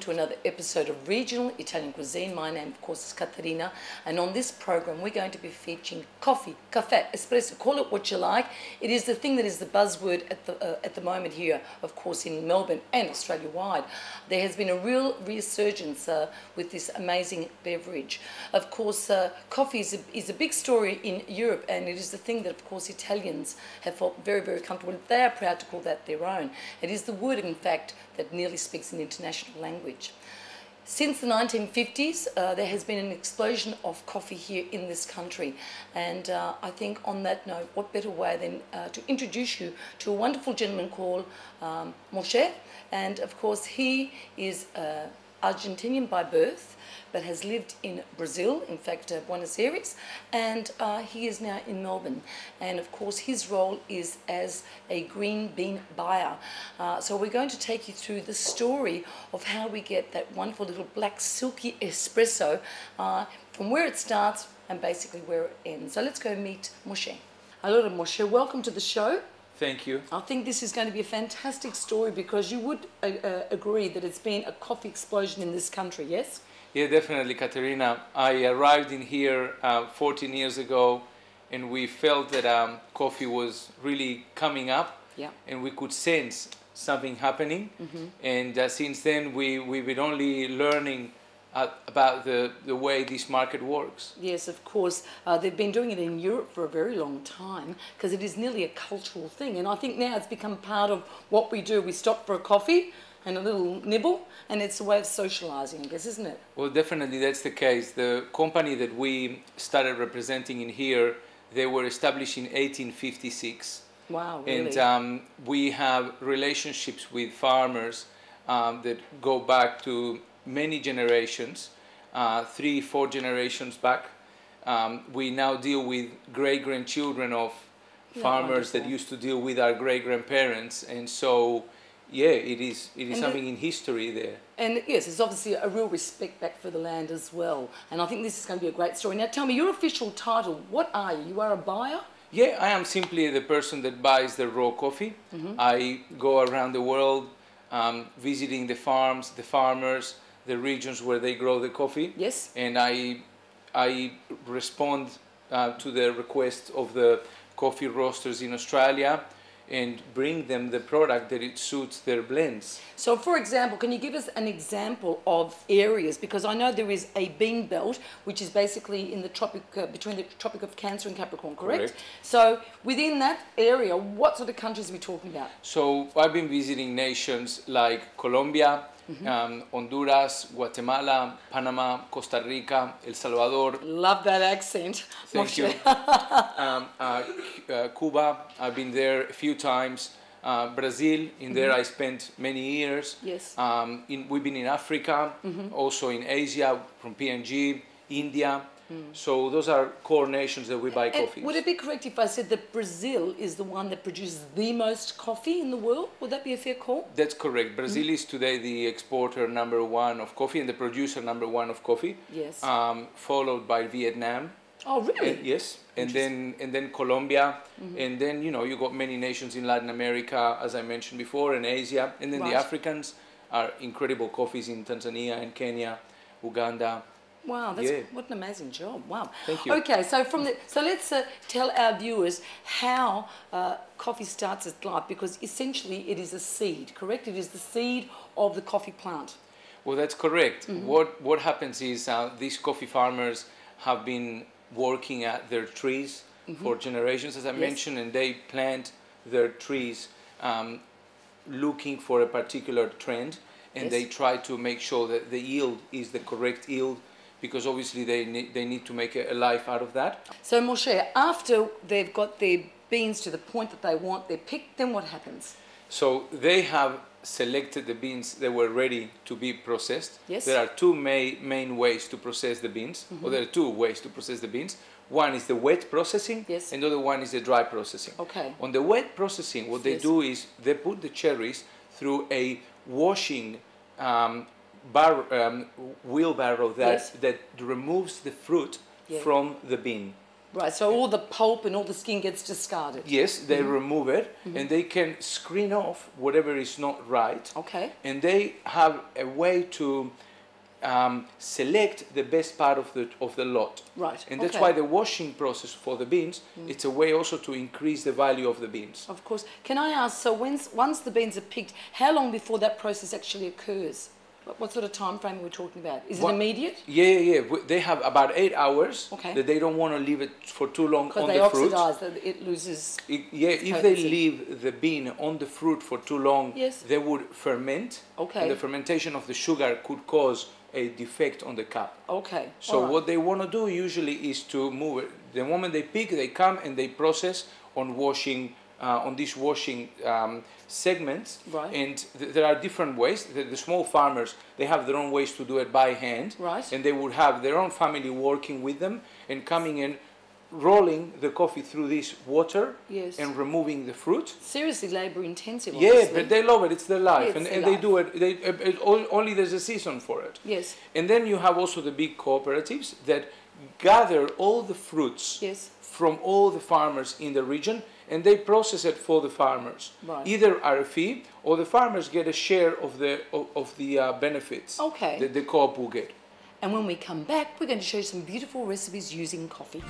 to another episode of Regional Italian Cuisine. My name, of course, is Caterina, and on this program we're going to be featuring coffee, cafe, espresso, call it what you like. It is the thing that is the buzzword at the moment here, of course, in Melbourne and Australia-wide. There has been a real resurgence with this amazing beverage. Of course, coffee is a big story in Europe, and it is the thing that, of course, Italians have felt very, very comfortable. They are proud to call that their own. It is the word, in fact, that nearly speaks an international language. Since the 1950s, there has been an explosion of coffee here in this country, and I think on that note, what better way than to introduce you to a wonderful gentleman called Moshe, and of course he is Argentinian by birth, but has lived in Brazil, in fact Buenos Aires, and he is now in Melbourne. And of course his role is as a green bean buyer. So we're going to take you through the story of how we get that wonderful little black silky espresso from where it starts and basically where it ends. So let's go meet Moshe. Hello Moshe, welcome to the show. Thank you. I think this is going to be a fantastic story because you would agree that it's been a coffee explosion in this country, yes? Yeah, definitely, Caterina. I arrived in here 14 years ago, and we felt that coffee was really coming up, yeah, and we could sense something happening. Mm-hmm. And since then, we've been only learning about the way this market works. Yes, of course. They've been doing it in Europe for a very long time because it is nearly a cultural thing. And I think now it's become part of what we do. We stop for a coffee and a little nibble, and it's a way of socializing, I guess, isn't it? Well, definitely that's the case. The company that we started representing in here, they were established in 1856. Wow, really? And we have relationships with farmers that go back to many generations, 3-4 generations back. We now deal with great-grandchildren of farmers that used to deal with our great-grandparents, and so yeah, it is something in history there. And yes, there's obviously a real respect back for the land as well. And I think this is going to be a great story. Now tell me, your official title, what are you? You are a buyer? Yeah, I am simply the person that buys the raw coffee. Mm-hmm. I go around the world visiting the farms, the farmers, the regions where they grow the coffee. Yes. And I respond to the requests of the coffee roasters in Australia and bring them the product that it suits their blends. So for example, can you give us an example of areas? Because I know there is a bean belt, which is basically in the tropic, between the Tropic of Cancer and Capricorn, correct? So within that area, what sort of countries are we talking about? So I've been visiting nations like Colombia, mm-hmm. Honduras, Guatemala, Panama, Costa Rica, El Salvador. Love that accent. Thank you. Cuba, I've been there a few times. Brazil, in there I spent many years. Yes. We've been in Africa, also in Asia, from PNG, India. So those are core nations that we buy coffee. Would it be correct if I said that Brazil is the one that produces the most coffee in the world? Would that be a fair call? That's correct. Brazil is today the exporter #1 of coffee and the producer #1 of coffee. Yes. Followed by Vietnam. Oh, really? Yes. And then Colombia. And then, you got many nations in Latin America, as I mentioned before, and Asia. And then the Africans are incredible coffees in Tanzania and Kenya, Uganda. Wow, what an amazing job! Wow. Thank you. Okay, so let's tell our viewers how coffee starts its life, because essentially it is a seed, correct? It is the seed of the coffee plant. Well, that's correct. What happens is these coffee farmers have been working at their trees for generations, as I mentioned, and they plant their trees looking for a particular trend, and they try to make sure that the yield is the correct yield, because obviously they need to make a life out of that. So Moshe, after they've got their beans to the point that they want, they're picked, then what happens? So they have selected the beans that were ready to be processed. Yes. There are two main ways to process the beans, or there are two ways to process the beans. One is the wet processing, and the other one is the dry processing. Okay. On the wet processing, what they do is they put the cherries through a washing wheelbarrow that removes the fruit from the bean. Right, so all the pulp and all the skin gets discarded. Yes, they remove it, and they can screen off whatever is not right. Okay. And they have a way to select the best part of the lot. Right. And that's why the washing process for the beans, it's a way also to increase the value of the beans. Of course. Can I ask, so once the beans are picked, how long before that process actually occurs? What sort of time frame are we talking about? Is it immediate? Yeah. They have about 8 hours that they don't want to leave it for too long on the fruit. Because they oxidize, that it loses. If they leave the bean on the fruit for too long, they would ferment. Okay. And the fermentation of the sugar could cause a defect on the cup. Okay. So what they want to do usually is to move it. The moment they pick, they come and they process on washing, on these washing segments. Right. And there are different ways. The small farmers, they have their own ways to do it by hand. Right. And they would have their own family working with them and coming in, rolling the coffee through this water and removing the fruit. Seriously labor intensive. Yeah, obviously. but they love it. It's their life, Yeah, and they do it. Only there's a season for it. Yes. And then you have also the big cooperatives that gather all the fruits from all the farmers in the region, and they process it for the farmers. Right. Either at a fee, or the farmers get a share of the benefits that the co-op will get. And when we come back, we're going to show you some beautiful recipes using coffee.